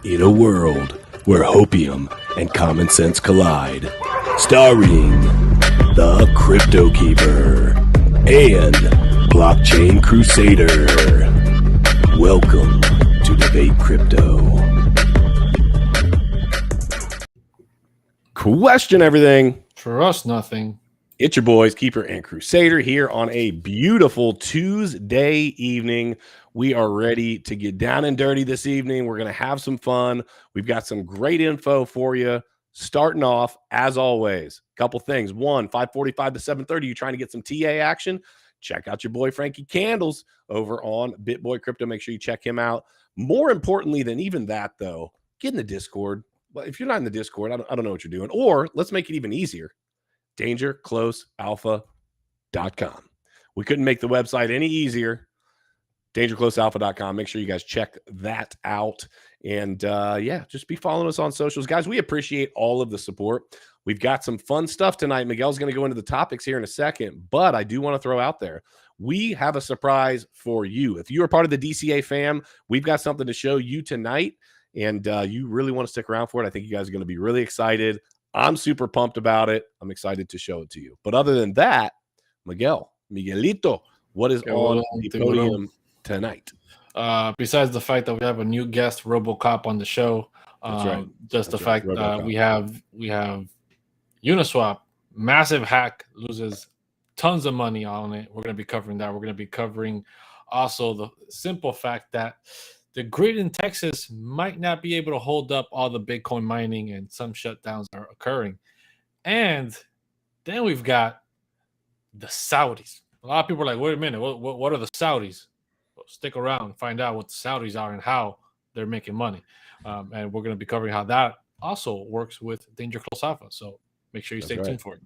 In a world where hopium and common sense collide, starring the CryptoKeeper and BlockchainCrusader. Welcome to Debate Crypto. Question everything. Trust nothing. It's your boys, Keeper and Crusader, here on a beautiful Tuesday evening. We are ready to get down and dirty this evening. We're going to have some fun. We've got some great info for you. Starting off, as always, a couple things. One, 5:45 to 7:30, you trying to get some TA action? Check out your boy Frankie Candles over on BitBoy Crypto. Make sure you check him out. More importantly than even that, though, get in the Discord. Well, if you're not in the Discord, I don't know what you're doing. Or let's make it even easier. DangerCloseAlpha.com. We couldn't make the website any easier. DangerCloseAlpha.com. Make sure you guys check that out. And yeah, just be following us on socials. Guys, we appreciate all of the support. We've got some fun stuff tonight. Miguel's going to go into the topics here in a second, but I do want to throw out there, we have a surprise for you. If you are part of the DCA fam, we've got something to show you tonight, and you really want to stick around for it. I think you guys are going to be really excited. I'm super pumped about it. I'm excited to show it to you. But other than that, Miguelito, what is on the podium tonight? Besides the fact that we have a new guest, RoboCop, on the show, right. just the fact that we have Uniswap, massive hack, loses tons of money on it. We're going to be covering that. We're going to be covering also the simple fact that the grid in Texas might not be able to hold up all the Bitcoin mining, and some shutdowns are occurring. And then we've got the Saudis. A lot of people are like, wait a minute, what are the Saudis? Well, stick around and find out what the Saudis are and how they're making money. And we're going to be covering how that also works with Danger Close Alpha. So make sure you stay tuned for it.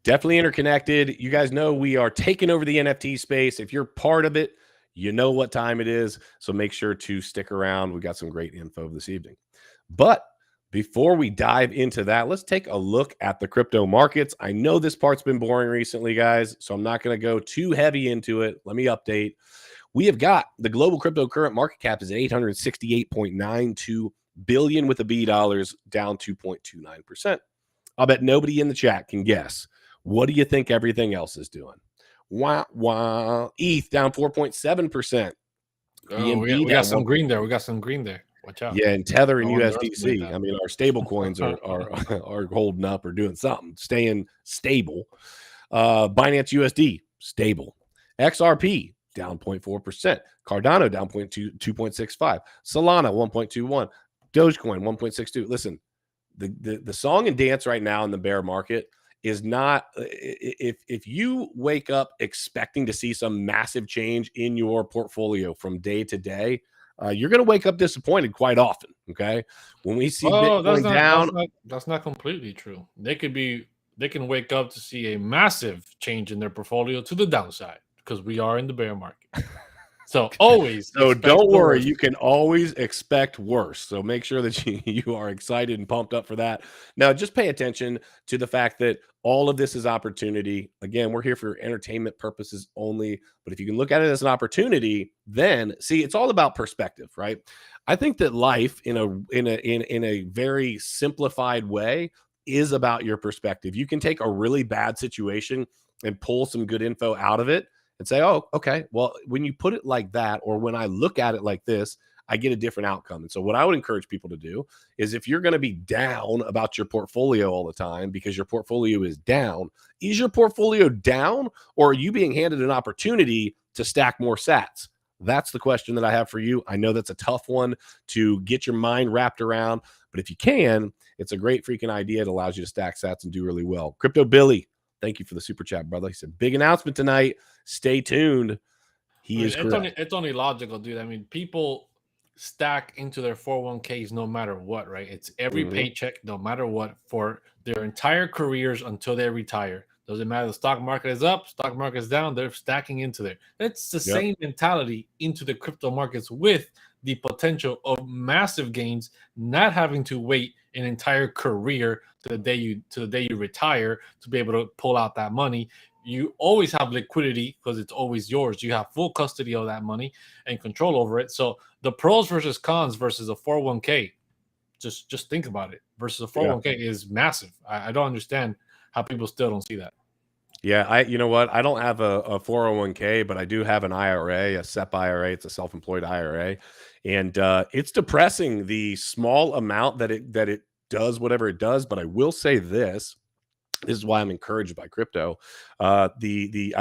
Definitely interconnected. You guys know we are taking over the NFT space. If you're part of it, you know what time it is, so make sure to stick around. We got some great info this evening. But before we dive into that, let's take a look at the crypto markets. I know this part's been boring recently, guys, so I'm not going to go too heavy into it. Let me update. We have got the global crypto current market cap is at $868.92 billion with a B dollars, down 2.29%. I'll bet nobody in the chat can guess. What do you think everything else is doing? ETH down 4.7%. We got some green there. Watch out. Yeah, and Tether and USDC. I mean, our stable coins are holding up or doing something, staying stable. Binance USD, stable. XRP, down 0.4%. Cardano, down 2.65. Solana, 1.21. Dogecoin, 1.62. Listen, the song and dance right now in the bear market is not, if you wake up expecting to see some massive change in your portfolio from day to day, you're going to wake up disappointed quite often. Okay, when we see Bitcoin down, that's not completely true. They can wake up to see a massive change in their portfolio to the downside, because we are in the bear market. So don't worry, you can always expect worse. So make sure that you are excited and pumped up for that. Now, just pay attention to the fact that all of this is opportunity. Again, we're here for entertainment purposes only. But if you can look at it as an opportunity, then see, it's all about perspective, right? I think that life in a very simplified way is about your perspective. You can take a really bad situation and pull some good info out of it and say, oh, okay, well, when you put it like that, or when I look at it like this, I get a different outcome. And so what I would encourage people to do is, if you're going to be down about your portfolio all the time because your portfolio is your portfolio down, or are you being handed an opportunity to stack more sats? That's the question that I have for you. I know that's a tough one to get your mind wrapped around, but if you can, it's a great freaking idea. It allows you to stack sats and do really well. Crypto Billy, thank you for the super chat, brother. He said, big announcement tonight. Stay tuned. It's only logical, dude. I mean, people stack into their 401ks no matter what, right? It's every paycheck, no matter what, for their entire careers until they retire. Doesn't matter. The stock market is up, stock market is down. They're stacking into there. It's the same mentality into the crypto markets, with the potential of massive gains, not having to wait an entire career to the day you retire to be able to pull out that money. you always have liquidity because it's always yours. You have full custody of that money and control over it. So the pros versus cons versus a 401k, just think about it. Versus a 401k is massive. I don't understand how people still don't see that. Yeah, you know what? I don't have a 401k, but I do have an IRA, a SEP IRA. It's a self-employed IRA, and it's depressing the small amount that it does whatever it does. But I will say this. This is why I'm encouraged by crypto. I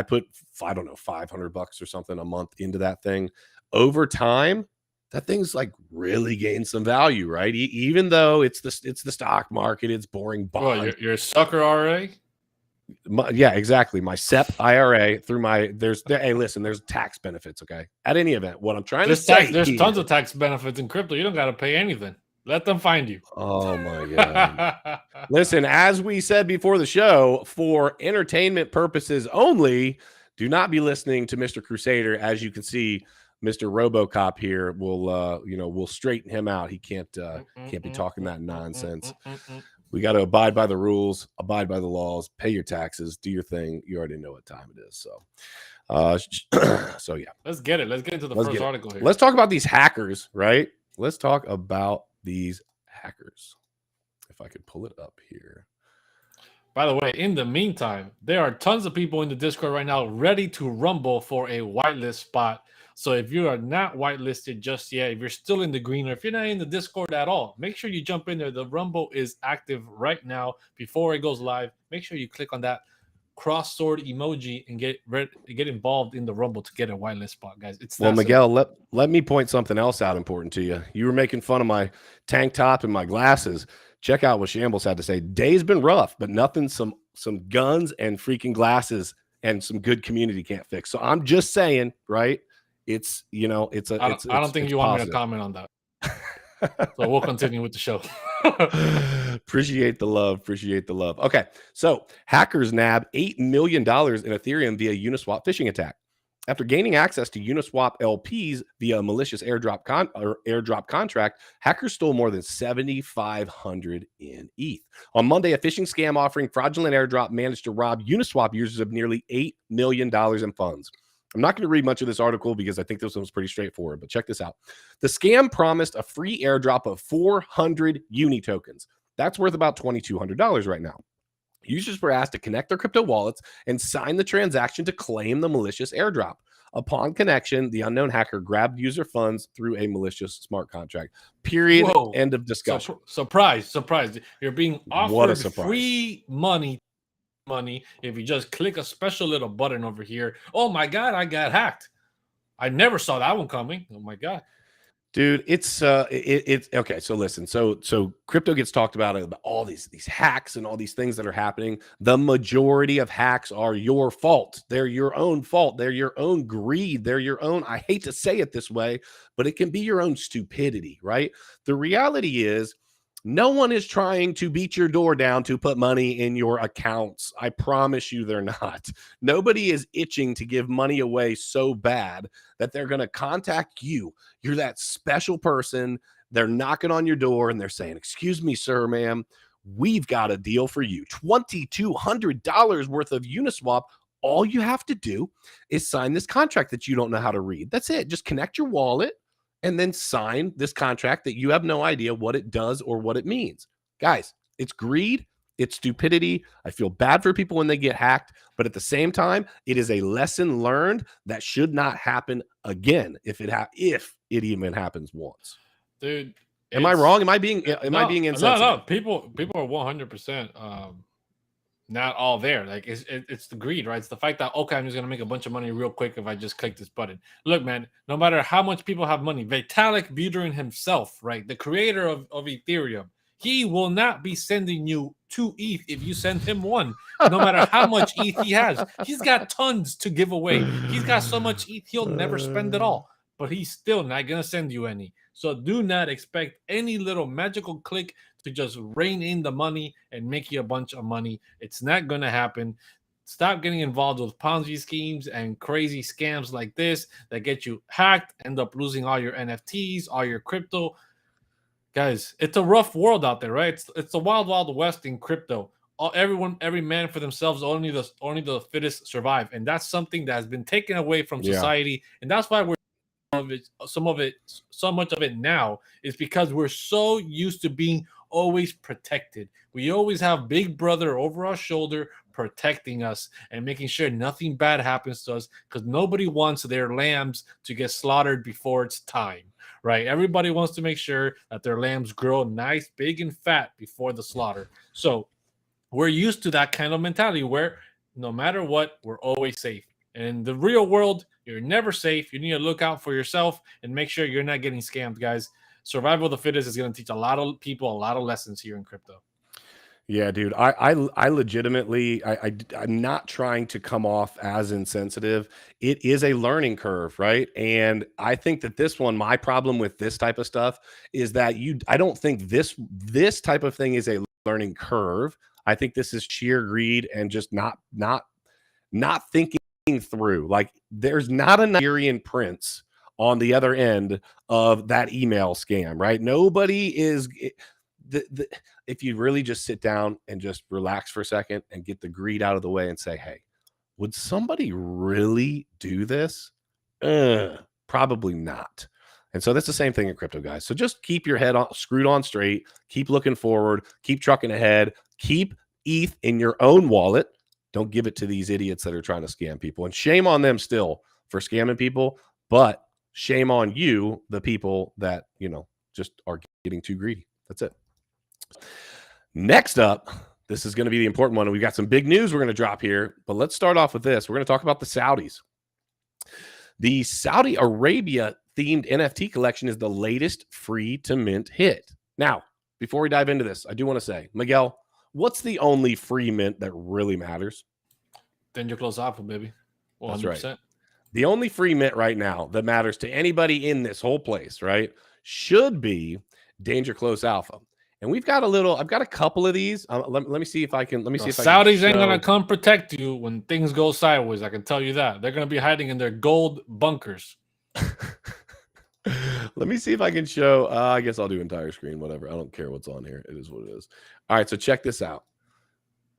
put I don't know $500 or something a month into that thing. Over time, that thing's like really gained some value, right? Even though it's the stock market, it's boring bond. Well, you're a sucker IRA. Yeah, exactly. My SEP IRA through my hey, listen, there's tax benefits. Okay, at any event, what I'm trying to say, there's tons of tax benefits in crypto. You don't got to pay anything. Let them find you. Oh my god! Listen, as we said before the show, for entertainment purposes only, do not be listening to Mr. Crusader. As you can see, Mr. RoboCop here will we'll straighten him out. He can't be talking that nonsense. We got to abide by the rules, abide by the laws, pay your taxes, do your thing. You already know what time it is. So yeah. Let's get it. Let's get into the first article here. Let's talk about these hackers, right? Let's talk about these hackers. If I could pull it up here. By the way, in the meantime, there are tons of people in the Discord right now ready to rumble for a whitelist spot. So if you are not whitelisted just yet, if you're still in the green, or if you're not in the Discord at all, make sure you jump in there. The rumble is active right now before it goes live. Make sure you click on that cross sword emoji and get involved in the rumble to get a whitelist spot, guys. Well, Miguel, let me point something else out important to you. You were making fun of my tank top and my glasses. Check out what Shambles had to say. Day's been rough, but nothing some guns and freaking glasses and some good community can't fix. So I'm just saying, right? It's I don't think you want me to comment on that. So we'll continue with the show. Appreciate the love. Okay, so hackers nab $8 million in Ethereum via Uniswap phishing attack. After gaining access to Uniswap LPs via a malicious airdrop contract, hackers stole more than 7,500 in ETH. On Monday, a phishing scam offering fraudulent airdrop managed to rob Uniswap users of nearly $8 million in funds. I'm not going to read much of this article because I think this one's pretty straightforward, but check this out. The scam promised a free airdrop of 400 Uni tokens. That's worth about $2,200 right now. Users were asked to connect their crypto wallets and sign the transaction to claim the malicious airdrop. Upon connection, the unknown hacker grabbed user funds through a malicious smart contract. Period. Whoa. End of discussion. Surprise. You're being offered free money if you just click a special little button over here. Oh my god, I got hacked. I never saw that one coming. Oh my god. Dude, it's okay. So listen, so crypto gets talked about all these hacks and all these things that are happening. The majority of hacks are your fault. They're your own fault. They're your own greed. They're your own, I hate to say it this way, but it can be your own stupidity, right? The reality is no one is trying to beat your door down to put money in your accounts. I promise you they're not. Nobody is itching to give money away so bad that they're going to contact you. You're that special person. They're knocking on your door and they're saying, "Excuse me, sir, ma'am, we've got a deal for you. $2,200 worth of Uniswap. All you have to do is sign this contract that you don't know how to read. That's it. Just connect your wallet and then sign this contract that you have no idea what it does or what it means." Guys, it's greed. It's stupidity. I feel bad for people when they get hacked, but at the same time, it is a lesson learned that should not happen again if it even happens once. Dude, am I wrong? Am I being insensitive? No. People are 100% not all there. Like it's the greed, right? It's the fact that, okay, I'm just gonna make a bunch of money real quick if I just click this button. Look, man, no matter how much people have money, Vitalik Buterin himself, right, the creator of Ethereum, he will not be sending you 2 ETH if you send him 1, no matter how much ETH he has. He's got tons to give away. He's got so much ETH he'll never spend it all, but he's still not gonna send you any. So do not expect any little magical click to just rein in the money and make you a bunch of money. It's not going to happen. Stop getting involved with Ponzi schemes and crazy scams like this that get you hacked, end up losing all your NFTs, all your crypto. Guys, it's a rough world out there, right? It's the wild, wild west in crypto. every man for themselves. Only the fittest survive, and that's something that has been taken away from society, and that's why we're so much of it now is because we're so used to being always protected. We always have Big Brother over our shoulder protecting us and making sure nothing bad happens to us, because nobody wants their lambs to get slaughtered before it's time, right? Everybody wants to make sure that their lambs grow nice, big, and fat before the slaughter. So we're used to that kind of mentality where no matter what, we're always safe. And in the real world, you're never safe. You need to look out for yourself and make sure you're not getting scammed, guys. Survival of the fittest is going to teach a lot of people a lot of lessons here in crypto. Yeah, dude. I legitimately, I'm not trying to come off as insensitive. It is a learning curve, right? And I think that this one, my problem with this type of stuff is that I don't think this type of thing is a learning curve. I think this is sheer greed and just not thinking through. Like, there's not a Nigerian prince on the other end of that email scam, right? Nobody is. If you really just sit down and just relax for a second and get the greed out of the way and say, hey, would somebody really do this? Probably not. And so that's the same thing in crypto, guys. So just keep your head screwed on straight, keep looking forward, keep trucking ahead, keep ETH in your own wallet. Don't give it to these idiots that are trying to scam people. And shame on them still for scamming people, but shame on you, the people that, just are getting too greedy. That's it. Next up, this is going to be the important one. We've got some big news we're going to drop here, but let's start off with this. We're going to talk about the Saudis. The Saudi Arabia themed NFT collection is the latest free to mint hit. Now, before we dive into this, I do want to say, Miguel, what's the only free mint that really matters? Danger Close Alpha, baby. 100%. That's right. The only free mint right now that matters to anybody in this whole place, right, should be Danger Close Alpha. And I've got a couple of these. Let me see if I can. Saudis ain't gonna come protect you when things go sideways. I can tell you that. They're gonna be hiding in their gold bunkers. Let me see if I can show. I guess I'll do entire screen, whatever. I don't care what's on here. It is what it is. All right, so check this out.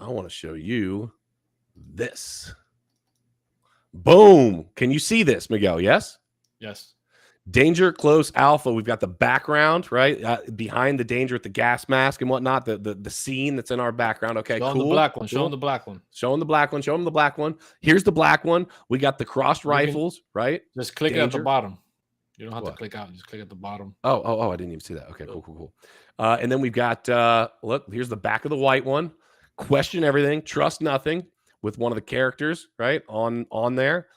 I want to show you this. Boom. Can you see this, Miguel? Yes? Yes. Danger Close Alpha. We've got the background, right? Behind the danger with the gas mask and whatnot, the scene that's in our background. Okay, show cool. The black one. Show them the black one. Show them the black one. Show them the black one. Here's the black one. We got the crossed rifles, right? Just click at the bottom. You don't have to click out. Just click at the bottom. Oh, I didn't even see that. Okay, cool. And then we've got, look, here's the back of the white one. Question everything, trust nothing, with one of the characters, right, on there.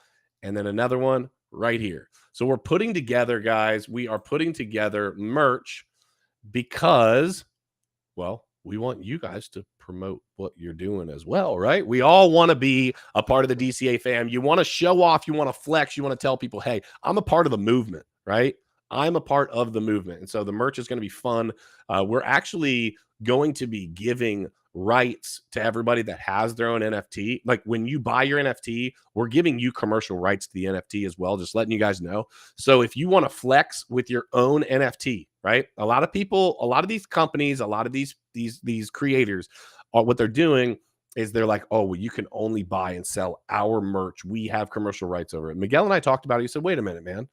And then another one right here. So we're putting together, guys, we are putting together merch because, well, we want you guys to promote what you're doing as well, right? We all want to be a part of the DCA fam. You want to show off, you want to flex, you want to tell people, hey, I'm a part of the movement, right? I'm a part of the movement. And so the merch is going to be fun. We're actually going to be giving rights to everybody that has their own NFT. Like, when you buy your NFT, we're giving you commercial rights to the NFT as well, just letting you guys know. So if you want to flex with your own NFT, right? A lot of people, a lot of these companies, a lot of these creators, what they're doing is they're like, oh, well, you can only buy and sell our merch. We have commercial rights over it. Miguel and I talked about it. He said, wait a minute, man.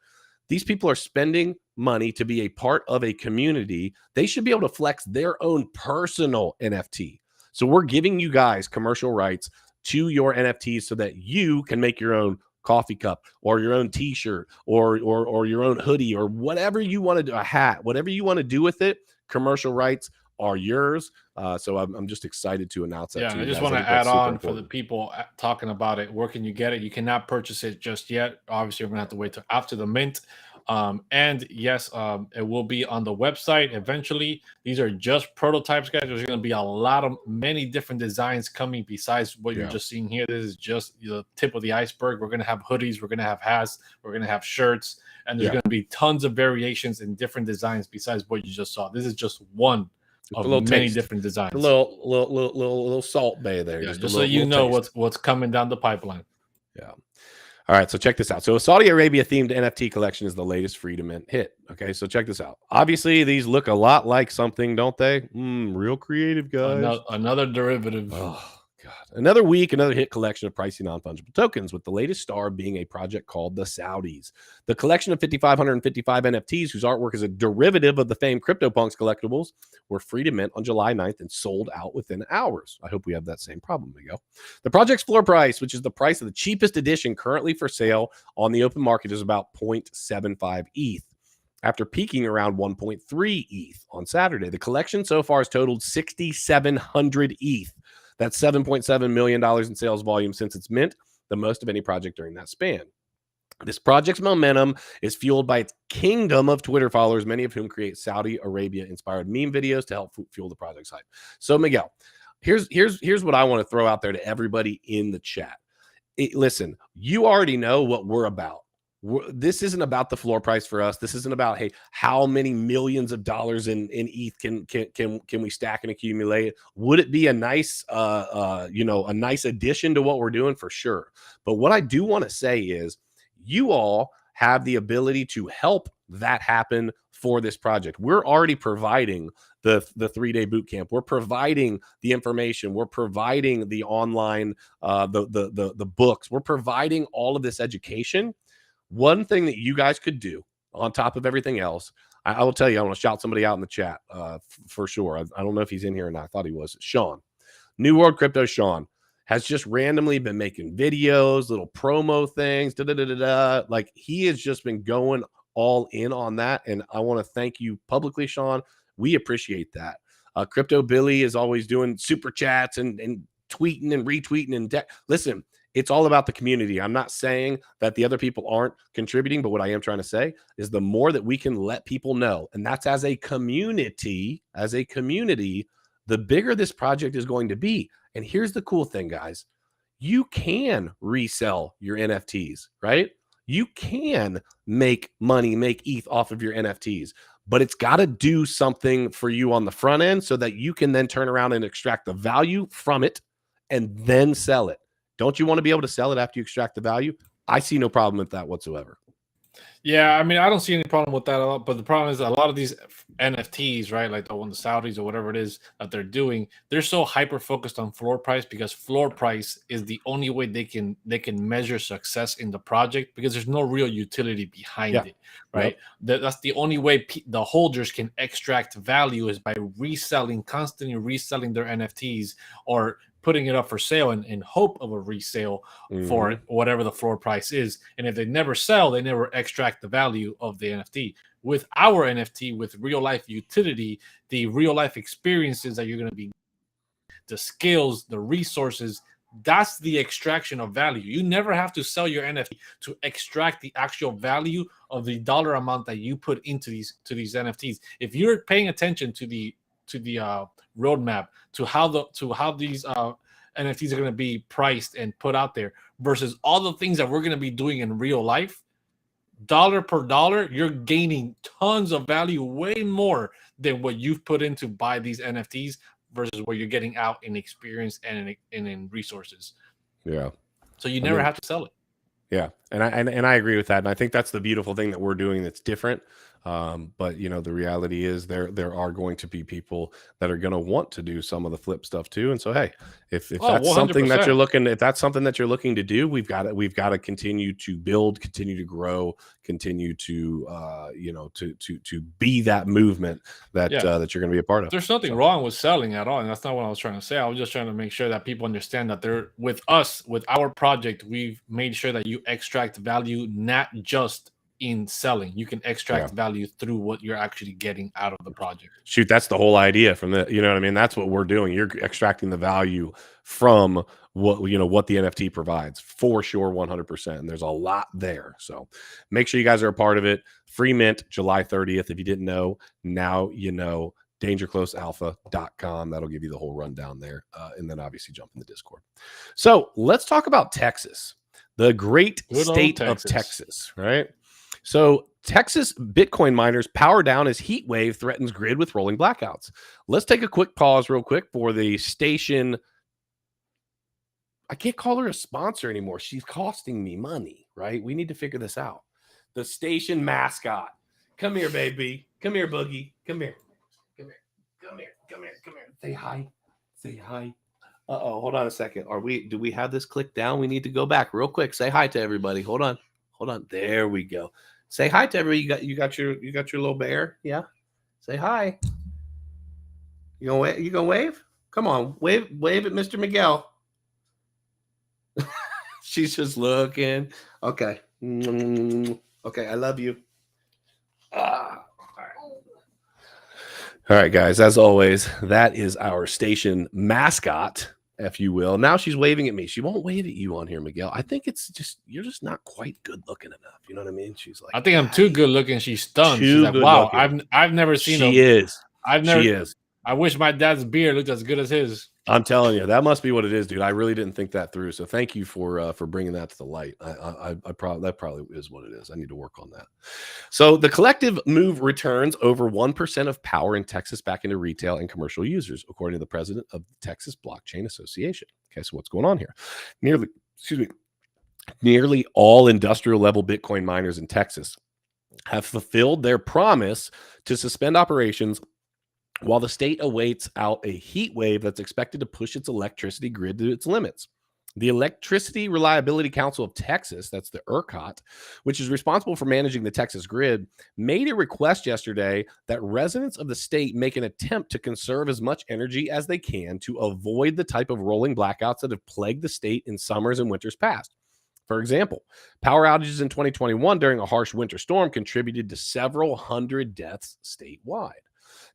These people are spending money to be a part of a community. They should be able to flex their own personal NFT. So we're giving you guys commercial rights to your NFTs so that you can make your own coffee cup or your own t-shirt or your own hoodie or whatever you want to do, a hat, whatever you want to do with it. Commercial rights are yours. So I'm just excited to announce that. Yeah, I just want to add on for the people talking about it. Where can you get it? You cannot purchase it just yet. Obviously, we're going to have to wait till after the mint. And yes, it will be on the website eventually. These are just prototypes, guys. There's going to be many different designs coming besides what you're just seeing here. This is just the tip of the iceberg. We're going to have hoodies, we're going to have hats, we're going to have shirts, and there's going to be tons of variations in different designs besides what you just saw. This is just one of many different designs. A little salt bay there. Yeah, just so you know what's coming down the pipeline. Yeah. All right, so check this out. So a Saudi Arabia themed NFT collection is the latest free to mint hit. Okay, so check this out. Obviously, these look a lot like something, don't they? Real creative, guys. Another derivative. Oh, God. Another week, another hit collection of pricey non-fungible tokens, with the latest star being a project called the Saudis. The collection of 5,555 NFTs, whose artwork is a derivative of the famed CryptoPunks collectibles, were free to mint on July 9th and sold out within hours. I hope we have that same problem, Miguel. The project's floor price, which is the price of the cheapest edition currently for sale on the open market, is about 0.75 ETH. After peaking around 1.3 ETH on Saturday, the collection so far has totaled 6,700 ETH. That's $7.7 million in sales volume since its mint, the most of any project during that span. This project's momentum is fueled by its kingdom of Twitter followers, many of whom create Saudi Arabia-inspired meme videos to help fuel the project's hype. So, Miguel, here's what I want to throw out there to everybody in the chat. Listen, you already know what we're about. This isn't about the floor price for us. This isn't about, hey, how many millions of dollars in ETH can we stack and accumulate? Would it be a nice a nice addition to what we're doing? For sure. But what I do want to say is, you all have the ability to help that happen for this project. We're already providing the 3-day boot camp. We're providing the information. We're providing the online the books. We're providing all of this education. One thing that you guys could do on top of everything else, I will tell you, I want to shout somebody out in the chat for sure. I don't know if he's in here or not. I thought he was. Sean, New World Crypto Sean, has just randomly been making videos, little promo things, like he has just been going all in on that. And I want to thank you publicly, Sean. We appreciate that. Crypto Billy is always doing super chats and tweeting and retweeting and listen, it's all about the community. I'm not saying that the other people aren't contributing, but what I am trying to say is the more that we can let people know, and that's as a community, the bigger this project is going to be. And here's the cool thing, guys. You can resell your NFTs, right? You can make money, make ETH off of your NFTs, but it's got to do something for you on the front end so that you can then turn around and extract the value from it and then sell it. Don't you want to be able to sell it after you extract the value? I see no problem with that whatsoever. Yeah, I mean, I don't see any problem with that at all. But the problem is a lot of these NFTs, right, like the one the Saudis or whatever it is that they're doing, they're so hyper focused on floor price because floor price is the only way they can measure success in the project because there's no real utility behind it, right? Yep. That's the only way the holders can extract value is by constantly reselling their NFTs or putting it up for sale in hope of a resale for whatever the floor price is. And if they never sell, they never extract the value of the NFT. With our NFT, with real life utility, the real life experiences that you're going to be, the skills, the resources, that's the extraction of value. You never have to sell your NFT to extract the actual value of the dollar amount that you put into these NFTs. If you're paying attention to the roadmap, to how these NFTs are going to be priced and put out there versus all the things that we're going to be doing in real life, dollar per dollar, you're gaining tons of value, way more than what you've put in to buy these NFTs versus what you're getting out in experience and in resources. Yeah. So you never have to sell it. Yeah. And I agree with that. And I think that's the beautiful thing that we're doing that's different. But you know, the reality is there are going to be people that are going to want to do some of the flip stuff too. And so, hey, if that's something that you're looking to do, we've got to continue to build, continue to grow, continue to to be that movement that that you're going to be a part of. There's nothing wrong with selling at all, and that's not what I was trying to say. I was just trying to make sure that people understand that they're with us, with our project. We've made sure that you extract value, not just in selling. You can extract value through what you're actually getting out of the project. Shoot, that's the whole idea from the, you know what I mean? That's what we're doing. You're extracting the value from what the NFT provides, for sure, 100%. And there's a lot there. So make sure you guys are a part of it. Free mint July 30th. If you didn't know, now you know. DangerCloseAlpha.com. That'll give you the whole rundown there. And then obviously jump in the Discord. So let's talk about Texas, the great state of Texas, right? So Texas Bitcoin miners power down as heat wave threatens grid with rolling blackouts. Let's take a quick pause real quick for the station I can't call her a sponsor anymore. She's costing me money, right? We need to figure this out. The station mascot. Come here, baby. Come here, Boogie. Come here. Come here. Come here. Come here. Come here. Say hi. Say hi. Uh-oh, hold on a second. Do we have this clicked down? We need to go back real quick. Say hi to everybody. Hold on. Hold on. There we go. Say hi to everybody. You got your little bear? Yeah. Say hi. You gonna wave? Come on, wave at Mr. Miguel. She's just looking. Okay. Okay, I love you. All right, guys. As always, that is our station mascot, if you will. Now she's waving at me. She won't wave at you on here, Miguel. I think it's just you're just not quite good looking enough. You know what I mean? She's like, I think I'm too good looking. She's stunned. She's like, wow, I've never seen She is. I wish my dad's beard looked as good as his. I'm telling you, that must be what it is, dude. I really didn't think that through. So thank you for bringing that to the light. That probably is what it is. I need to work on that. So the collective move returns over 1% of power in Texas back into retail and commercial users, according to the president of the Texas Blockchain Association. Okay, so what's going on here? Nearly all industrial level Bitcoin miners in Texas have fulfilled their promise to suspend operations while the state awaits out a heat wave that's expected to push its electricity grid to its limits. The Electricity Reliability Council of Texas, that's the ERCOT, which is responsible for managing the Texas grid, made a request yesterday that residents of the state make an attempt to conserve as much energy as they can to avoid the type of rolling blackouts that have plagued the state in summers and winters past. For example, power outages in 2021 during a harsh winter storm contributed to several hundred deaths statewide.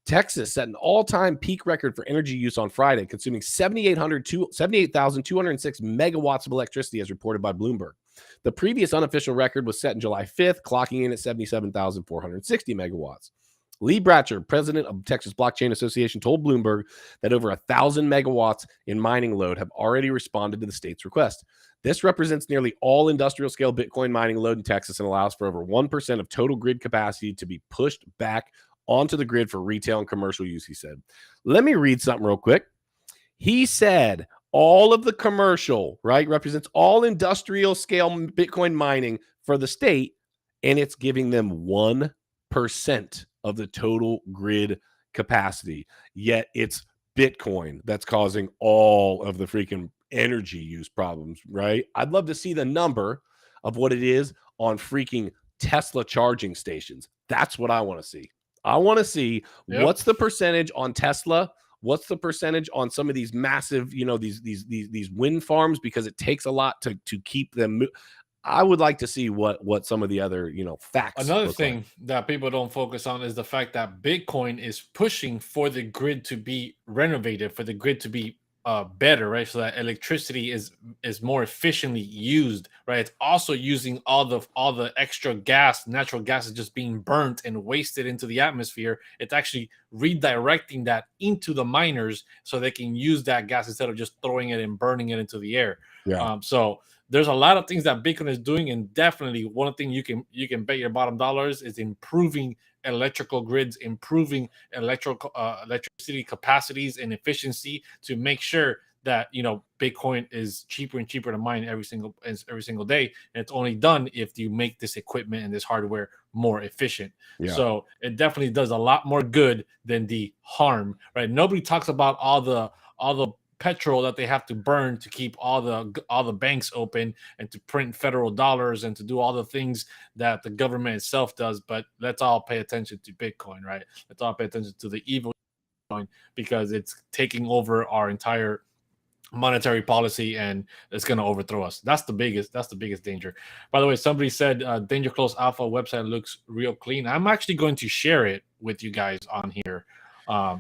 Texas set an all-time peak record for energy use on Friday, consuming 78,206 megawatts of electricity, as reported by Bloomberg. The previous unofficial record was set on July 5th, clocking in at 77,460 megawatts. Lee Bratcher, president of Texas Blockchain Association, told Bloomberg that over 1,000 megawatts in mining load have already responded to the state's request. This represents nearly all industrial-scale Bitcoin mining load in Texas and allows for over 1% of total grid capacity to be pushed back onto the grid for retail and commercial use, he said. Let me read something real quick. He said all of the commercial, right, represents all industrial scale Bitcoin mining for the state, and it's giving them 1% of the total grid capacity. Yet it's Bitcoin that's causing all of the freaking energy use problems, right? I'd love to see the number of what it is on freaking Tesla charging stations. That's what I want to see. I want to see what's the percentage on Tesla, what's the percentage on some of these massive, these wind farms, because it takes a lot to keep them. I would like to see what some of the other, facts. Another thing that people don't focus on is the fact that Bitcoin is pushing for the grid to be renovated, for the grid to be better, right? So that electricity is more efficiently used, right? It's also using all the extra gas, natural gas is just being burnt and wasted into the atmosphere. It's actually redirecting that into the miners so they can use that gas instead of just throwing it and burning it into the air. Yeah. So there's a lot of things that Bitcoin is doing, and definitely one thing you can bet your bottom dollars is improving electrical grids, improving electricity capacities and efficiency to make sure that Bitcoin is cheaper and cheaper to mine every single day, and it's only done if you make this equipment and this hardware more efficient. So it definitely does a lot more good than the harm, right? Nobody talks about all the petrol that they have to burn to keep all the banks open and to print federal dollars and to do all the things that the government itself does. But let's all pay attention to Bitcoin, right? Let's all pay attention to the evil Bitcoin, because it's taking over our entire monetary policy and it's going to overthrow us. That's the biggest danger. By the way, somebody said Danger Close Alpha website looks real clean. I'm actually going to share it with you guys on here.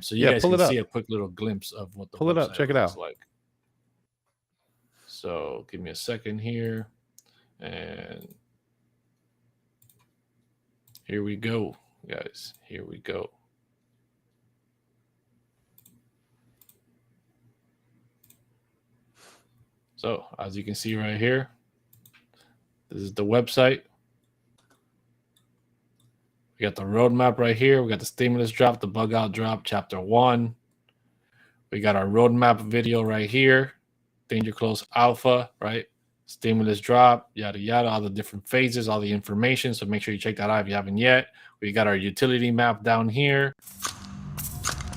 So you guys can see a quick little glimpse of what the pull it up, check it out. Like. So give me a second here, and here we go, guys. Here we go. So as you can see right here, this is the website. We got the roadmap right here. We got the stimulus drop, the bug out drop, chapter 1. We got our roadmap video right here. danger close alpha, right? Stimulus drop, yada yada, all the different phases, all the information. So make sure you check that out if you haven't yet. We got our utility map down here.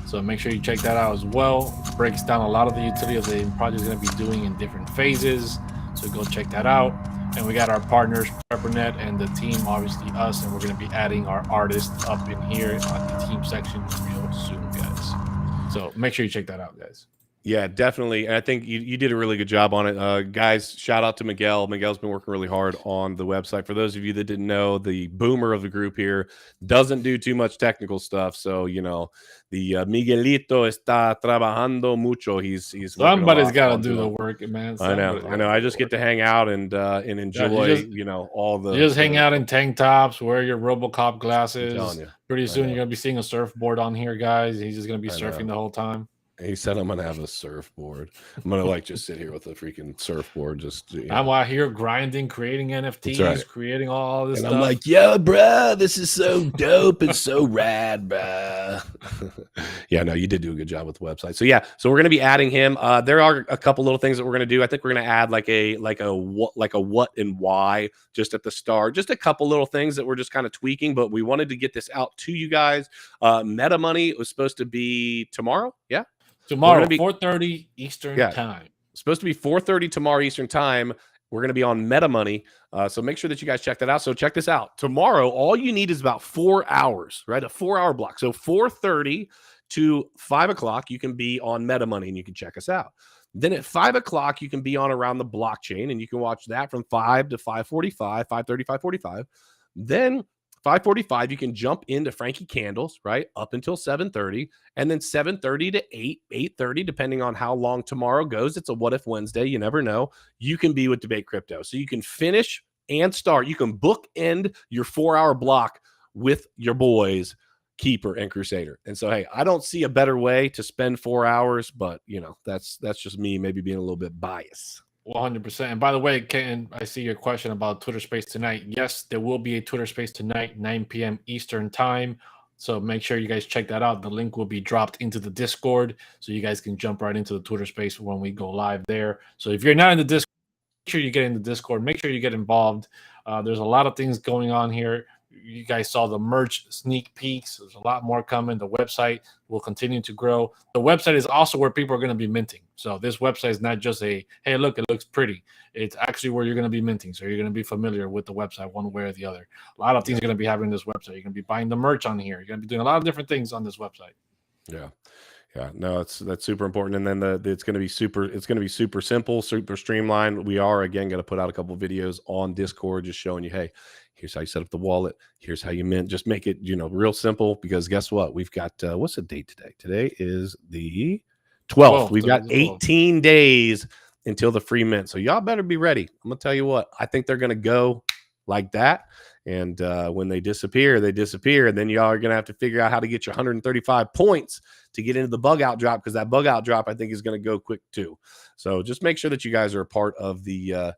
So make sure you check that out as well. Breaks down a lot of the utility of the project is going to be doing in different phases. So go check that out. And we got our partners, PepperNet, and the team, obviously us, and we're going to be adding our artists up in here on the team section real soon, guys. So make sure you check that out, guys. Yeah, definitely. And I think you did a really good job on it. Guys, shout out to Miguel. Miguel's been working really hard on the website. For those of you that didn't know, the boomer of the group here doesn't do too much technical stuff. So, you know, the Miguelito está trabajando mucho. He's somebody's got to do the work, man. I know. I just get to hang out and enjoy, you know, all the. You just hang out in tank tops, wear your RoboCop glasses. Pretty soon you're going to be seeing a surfboard on here, guys. He's just going to be surfing the whole time. He said, I'm going to have a surfboard. I'm going to like just sit here with a freaking surfboard. Just, you know. I'm out here grinding, creating NFTs, creating all this stuff. I'm like, yo, bro, this is so dope. It's so rad, bro. Yeah, no, you did do a good job with the website. So yeah, so we're going to be adding him. There are a couple little things that we're going to do. I think we're going to add like a what and why just at the start. Just a couple little things that we're just kind of tweaking, but we wanted to get this out to you guys. Meta Money was supposed to be tomorrow. Yeah. Tomorrow, 4:30 Eastern time. It's supposed to be 4:30 tomorrow Eastern time. We're going to be on Meta Money. So make sure that you guys check that out. So check this out. Tomorrow, all you need is about 4 hours, right? A 4-hour block. So 4:30 to 5 o'clock, you can be on Meta Money and you can check us out. Then at 5 o'clock, you can be on Around the Blockchain and you can watch that from 5 to 5:45, 5:30, 5:45. Then 5:45, you can jump into Frankie Candles, right, up until 7:30, and then 7:30 to 8:30, depending on how long tomorrow goes. It's a What If Wednesday. You never know. You can be with Debate Crypto. So you can finish and start. You can bookend your 4-hour block with your boys, Keeper and Crusader. And so, hey, I don't see a better way to spend 4 hours, but, you know, that's just me maybe being a little bit biased. 100%. And by the way, Ken, I see your question about Twitter Space tonight. Yes, there will be a Twitter Space tonight, 9 p.m. Eastern time. So make sure you guys check that out. The link will be dropped into the Discord, so you guys can jump right into the Twitter Space when we go live there. So if you're not in the Discord, make sure you get in the Discord. Make sure you get involved. There's a lot of things going on here. You guys saw the merch sneak peeks. There's a lot more coming. The website will continue to grow. The website is also where people are going to be minting. So this website is not just a, hey, look, it looks pretty. It's actually where you're going to be minting. So you're going to be familiar with the website one way or the other. A lot of things are going to be happening on this website. You're going to be buying the merch on here. You're going to be doing a lot of different things on this website. Yeah. Yeah, no, that's super important. And then it's going to be super simple, super streamlined. We are again going to put out a couple of videos on Discord, just showing you, hey, here's how you set up the wallet. Here's how you mint. Just make it, you know, real simple, because guess what? We've got, what's the date today? Today is the 12th. We've got 18 days until the free mint. So y'all better be ready. I'm going to tell you what, I think they're going to go like that. And when they disappear, they disappear. And then y'all are going to have to figure out how to get your 135 points to get into the bug out drop, because that bug out drop, I think, is going to go quick too. So just make sure that you guys are a part of the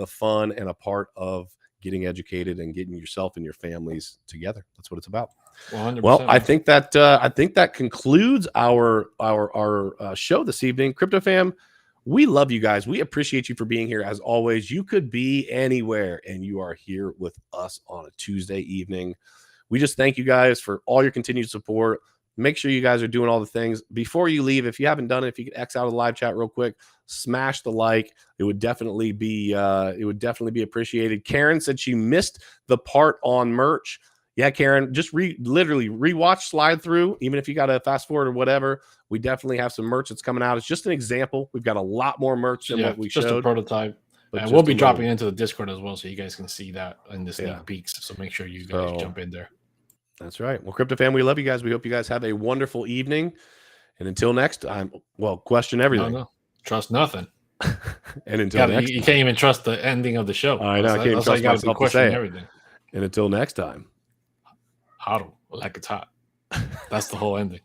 fun and a part of getting educated and getting yourself and your families together. That's what it's about. 100%. Well, I think that concludes our show this evening. Crypto fam, we love you guys. We appreciate you for being here. As always, you could be anywhere and you are here with us on a Tuesday evening. We just thank you guys for all your continued support. Make sure you guys are doing all the things. Before you leave, if you haven't done it, if you could X out of the live chat real quick, smash the like. It would definitely be appreciated. Karen said she missed the part on merch. Yeah, Karen, just literally rewatch, slide through, even if you got to fast forward or whatever. We definitely have some merch that's coming out. It's just an example. We've got a lot more merch than what we showed. Just a prototype. And we'll be dropping into the Discord as well, so you guys can see that in the sneak peeks. So make sure you guys jump in there. That's right. Well, Crypto fam, we love you guys. We hope you guys have a wonderful evening. And until next time, well, question everything. No. Trust nothing. And until next time. You can't even trust the ending of the show. I know. I can't even trust myself to say everything. And until next time. Huddle like it's hot. That's the whole ending.